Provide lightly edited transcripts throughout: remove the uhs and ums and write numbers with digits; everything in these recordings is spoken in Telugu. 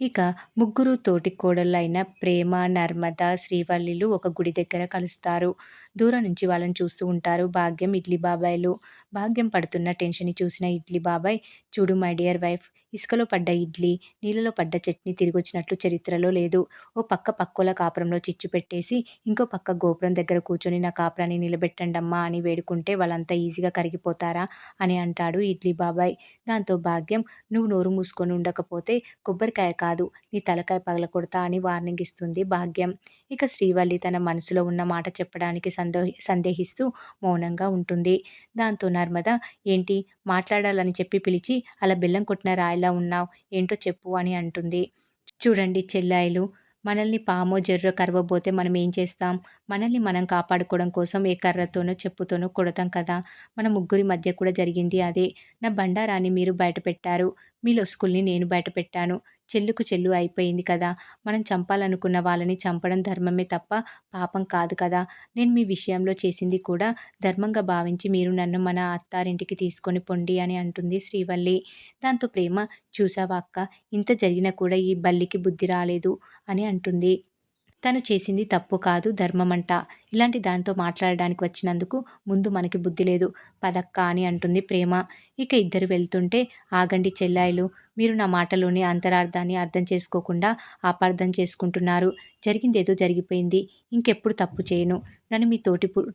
ఇక ముగ్గురు తోటికోడళ్ళైన ప్రేమ, నర్మద, శ్రీవల్లిలు ఒక గుడి దగ్గర కలుస్తారు. దూరం నుంచి వాళ్ళని చూస్తూ ఉంటారు భాగ్యం, ఇడ్లీ బాబాయ్‌లు. భాగ్యం పడుతున్న టెన్షన్‌ని చూసిన ఇడ్లీ బాబాయ్, "చూడు మై డియర్ వైఫ్, ఇసుకలో పడ్డ ఇడ్లీ, నీళ్లలో పడ్డ చట్నీ తిరిగొచ్చినట్లు చరిత్రలో లేదు. ఓ పక్క పక్కోళ్ళ కాపురంలో చిచ్చు పెట్టేసి, ఇంకో పక్క గోపురం దగ్గర కూర్చొని నా కాపురాన్ని నిలబెట్టండమ్మా అని వేడుకుంటే వాళ్ళంత ఈజీగా కరిగిపోతారా?" అని అంటాడు ఇడ్లీ బాబాయ్. దాంతో భాగ్యం, "నువ్వు నోరు మూసుకొని ఉండకపోతే కొబ్బరికాయ కాదు, నీ తలకాయ పగలగొడతా" అని వార్నింగ్ ఇస్తుంది భాగ్యం. ఇక శ్రీవల్లి తన మనసులో ఉన్న మాట చెప్పడానికి సందేహిస్తూ మౌనంగా ఉంటుంది. దాంతో నర్మద, "ఏంటి మాట్లాడాలని చెప్పి పిలిచి అలా బెల్లం కొట్టిన రాయిలా ఉన్నావు, ఏంటో చెప్పు" అని అంటుంది. "చూడండి చెల్లాయిలు, మనల్ని పామో జెర్రో కరవబోతే మనం ఏం చేస్తాం? మనల్ని మనం కాపాడుకోవడం కోసం ఏ కర్రతోనో, చెప్పుతోనో కొడతాం కదా! మన ముగ్గురి మధ్య కూడా జరిగింది అదే. నా బండారాన్ని మీరు బయటపెట్టారు. మీ లొసుకుల్ని నేను బయటపెట్టాను. చెల్లుకు చెల్లు అయిపోయింది కదా! మనం చంపాలనుకున్న వాళ్ళని చంపడం ధర్మమే తప్ప పాపం కాదు కదా! నేను మీ విషయంలో చేసింది కూడా ధర్మంగా భావించి మీరు నన్ను మన అత్తారింటికి తీసుకొని పొండి" అని అంటుంది శ్రీవల్లి. దాంతో ప్రేమ, "చూసావా అక్కా, ఇంత జరిగినా కూడా ఈ బల్లికి బుద్ధి రాలేదు" అని అంటుంది. "తను చేసింది తప్పు కాదు, ధర్మమంట. ఇలాంటి దానితో మాట్లాడడానికి వచ్చినందుకు ముందు మనకి బుద్ధి లేదు. పదక్కా" అని అంటుంది ప్రేమ. ఇక ఇద్దరు వెళ్తుంటే, "ఆగండి చెల్లాయిలు, మీరు నా మాటలోని అంతరార్థాన్ని అర్థం చేసుకోకుండా అపార్థం చేసుకుంటున్నారు. జరిగిందేదో జరిగిపోయింది. ఇంకెప్పుడు తప్పు చేయను. నన్ను మీ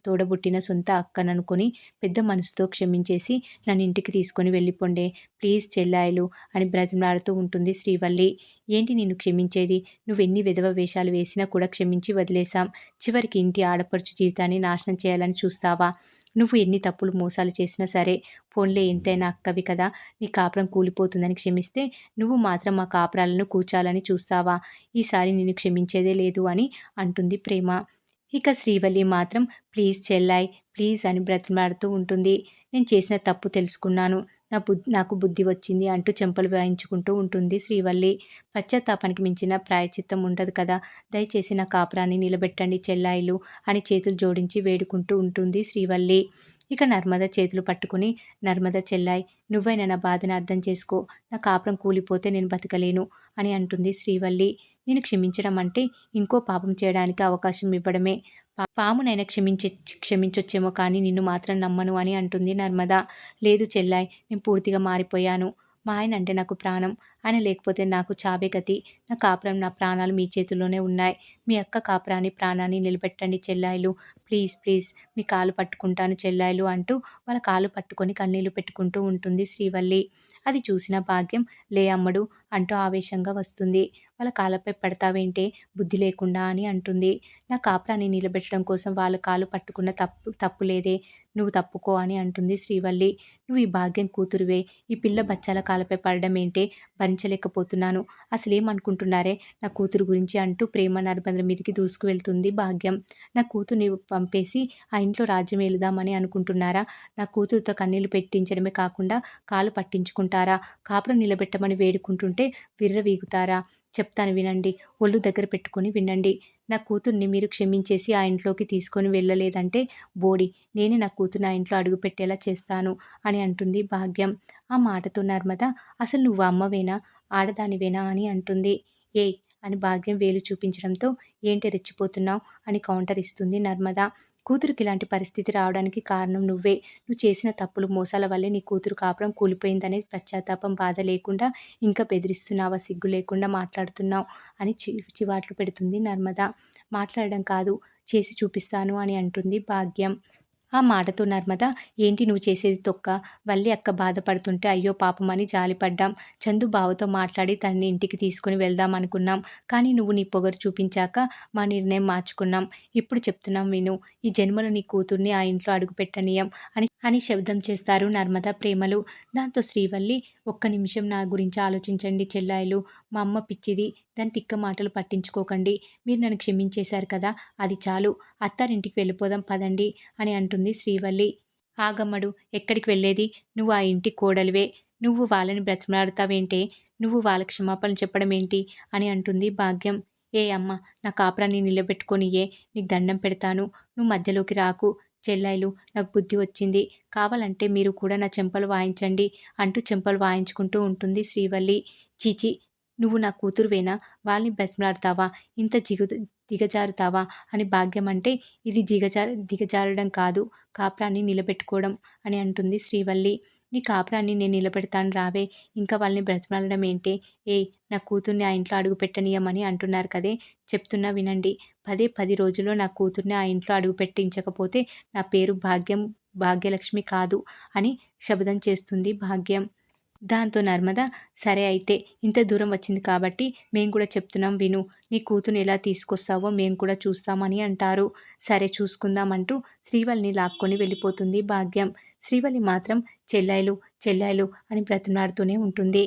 తోడబుట్టిన సొంత అక్కననుకొని పెద్ద మనసుతో క్షమించేసి నన్ను ఇంటికి తీసుకొని వెళ్ళిపొండే. ప్లీజ్ చెల్లాయిలు" అని బ్రతిమలాడుతూ ఉంటుంది శ్రీవల్లి. "ఏంటి నిన్ను క్షమించేది? నువ్వెన్ని వెధవ వేషాలు వేసినా కూడా క్షమించి వదిలేశాం. చివరికి ఇంటి ఆడపడుచు జీవితాన్ని నాశనం చేయాలని చూస్తావా? నువ్వు ఎన్ని తప్పులు మోసాలు చేసినా సరే, పోన్లే ఎంతైనా అక్కవి కదా, నీ కాపురం కూలిపోతుందని క్షమిస్తే, నువ్వు మాత్రం మా కాపురాలను కూల్చాలని చూస్తావా? ఈసారి నిన్ను క్షమించేదే లేదు" అని అంటుంది ప్రేమ. ఇక శ్రీవల్లి మాత్రం, "ప్లీజ్ చెల్లాయ్, ప్లీజ్" అని బ్రతిమలాడుతూ ఉంటుంది. "నేను చేసిన తప్పు తెలుసుకున్నాను. నాకు బుద్ధి వచ్చింది" అంటూ చెంపలు వాయించుకుంటూ ఉంటుంది శ్రీవల్లి. "పశ్చాత్తాపానికి మించిన ప్రాయశ్చిత్తం ఉండదు కదా! దయచేసి నా కాపురాన్ని నిలబెట్టండి చెల్లాయిలు" అని చేతులు జోడించి వేడుకుంటూ ఉంటుంది శ్రీవల్లి. ఇక నర్మద చేతులు పట్టుకుని, "నర్మద చెల్లాయ్, నువ్వైనా నా బాధని అర్థం చేసుకో. నా కాపురం కూలిపోతే నేను బతకలేను" అని అంటుంది శ్రీవల్లి. "నేను క్షమించడం అంటే ఇంకో పాపం చేయడానికి అవకాశం ఇవ్వడమే. పామునైనా క్షమించొచ్చేమో కానీ నిన్ను మాత్రం నమ్మను" అని అంటుంది నర్మద. "లేదు చెల్లాయ్, నేను పూర్తిగా మారిపోయాను. మా ఆయన అంటే నాకు ప్రాణం. ఆయన లేకపోతే నాకు చావే గతి. నా కాపురం, నా ప్రాణాలు మీ చేతుల్లోనే ఉన్నాయి. మీ అక్క కాపురాన్ని, ప్రాణాన్ని నిలబెట్టండి చెల్లాయిలు. ప్లీజ్ ప్లీజ్, మీ కాళ్ళు పట్టుకుంటాను చెల్లాయిలు" అంటూ వాళ్ళ కాళ్ళు పట్టుకొని కన్నీళ్లు పెట్టుకుంటూ ఉంటుంది శ్రీవల్లి. అది చూసిన భాగ్యం, "లే అమ్మడు" అంటూ ఆవేశంగా వస్తుంది. "వాళ్ళ కాళ్ళపై పడతావేంటే బుద్ధి లేకుండా" అని అంటుంది. "నా కాపురాన్ని నిలబెట్టడం కోసం వాళ్ళ కాళ్ళు పట్టుకున్న తప్పు లేదే. నువ్వు తప్పుకో" అని అంటుంది శ్రీవల్లి. "నువ్వు ఈ భాగ్యం కూతురివే. ఈ పిల్ల బచ్చాల కాళ్ళపై పడడమేంటే భరించలేకపోతున్నాను. అసలేమనుకుంటున్నారే నా కూతురు గురించి" అంటూ ప్రేమ నర్మద మీదికి దూసుకు వెళ్తుంది భాగ్యం. "నా కూతుర్ని పంపేసి ఆ ఇంట్లో రాజ్యం ఏలుదామని అనుకుంటున్నారా? నా కూతురుతో కన్నీళ్లు పెట్టించడమే కాకుండా కాళ్ళు పట్టించుకుంటారా? కాపురం నిలబెట్టమని వేడుకుంటుంటే విర్రవీగుతారా? చెప్తాను వినండి. ఒళ్ళు దగ్గర పెట్టుకొని వినండి. నా కూతుర్ని మీరు క్షమించేసి ఆ ఇంట్లోకి తీసుకొని వెళ్ళలేదంటే బోడి, నేనే నా కూతుర్ని ఆ ఇంట్లో అడుగుపెట్టేలా చేస్తాను" అని అంటుంది భాగ్యం. ఆ మాటతో నర్మద, "అసలు నువ్వు అమ్మవేనా? ఆడదానివేనా?" అని అంటుంది. "ఏయ్" అని భాగ్యం వేలు చూపించడంతో, "ఏంటే రెచ్చిపోతున్నావు" అని కౌంటర్ ఇస్తుంది నర్మద. "కూతురికి ఇలాంటి పరిస్థితి రావడానికి కారణం నువ్వే. నువ్వు చేసిన తప్పులు, మోసాల వల్లే నీ కూతురు కాపురం కూలిపోయిందనే పశ్చాత్తాపం, బాధ లేకుండా ఇంకా బెదిరిస్తున్నావా? సిగ్గు లేకుండా మాట్లాడుతున్నావు" అని చివాట్లు పెడుతుంది నర్మద. "మాట్లాడడం కాదు, చేసి చూపిస్తాను" అని అంటుంది భాగ్యం. ఆ మాటతో నర్మద, "ఏంటి నువ్వు చేసేది తొక్క? వల్లి అక్క బాధపడుతుంటే అయ్యో పాపమని జాలిపడ్డాం. చందు బావతో మాట్లాడి తనని ఇంటికి తీసుకొని వెళ్దామనుకున్నాం. కానీ నువ్వు నీ పొగరు చూపించాక మా నిర్ణయం మార్చుకున్నాం. ఇప్పుడు చెప్తున్నాం విను. ఈ జన్మలో నీ కూతుర్ని ఆ ఇంట్లో అడుగుపెట్టనీయం" అని శబ్దం చేస్తారు నర్మద, ప్రేమలు. దాంతో శ్రీవల్లి, "ఒక్క నిమిషం నా గురించి ఆలోచించండి చెల్లాయిలు. మా అమ్మ పిచ్చిది. దాని తిక్క మాటలు పట్టించుకోకండి. మీరు నన్ను క్షమించేశారు కదా, అది చాలు. అత్తారింటికి వెళ్ళిపోదాం పదండి" అని అంటుంది శ్రీవల్లి. "ఆగమ్మడు, ఎక్కడికి వెళ్ళేది? నువ్వు ఆ ఇంటి కోడలివే. నువ్వు వాళ్ళని బ్రతిమలాడతావేంటే? నువ్వు వాళ్ళకి క్షమాపణలు చెప్పడం ఏంటి" అని అంటుంది భాగ్యం. "ఏ అమ్మ, నా కాపురాన్ని నిలబెట్టుకొనియ్యే, నీకు దండం పెడతాను. నువ్వు మధ్యలోకి రాకు. చెల్లాయిలు, నాకు బుద్ధి వచ్చింది. కావాలంటే మీరు కూడా నా చెంపలు వాయించండి" అంటూ చెంపలు వాయించుకుంటూ ఉంటుంది శ్రీవల్లి. "ఛీ ఛీ, నువ్వు నా కూతురువేనా? వాళ్ళని బతిమలాడతావా? ఇంత దిగజారుతావా? అని భాగ్యం అంటే, ఇది దిగజారడం కాదు, కాపురాన్ని నిలబెట్టుకోవడం అని అంటుంది శ్రీవల్లి. నీ కాపురాన్ని నేను నిలబెడతాను రావే! ఇంకా వాళ్ళని బ్రతిమాలడం ఏంటే? ఏయ్! నా కూతుర్ని ఆ ఇంట్లో అడుగుపెట్టనీయమని అంటున్నారు కదే! చెప్తున్నా వినండి. 10 రోజుల్లో నా కూతుర్ని ఆ ఇంట్లో అడుగుపెట్టించకపోతే నా పేరు భాగ్యలక్ష్మి కాదు అని శపథం చేస్తుంది భాగ్యం. దాంతో నర్మద, సరే అయితే ఇంత దూరం వచ్చింది కాబట్టి మేము కూడా చెప్తున్నాం విను. నీ కూతుర్ని ఎలా తీసుకొస్తావో మేము కూడా చూస్తామని అంటారు. సరే చూసుకుందాం అంటూ శ్రీవల్లిని లాక్కొని వెళ్ళిపోతుంది భాగ్యం. శ్రీవల్లి మాత్రం చెల్లాయిలు, చెల్లాయిలు అని బ్రతిమలాడుతూనే ఉంటుంది.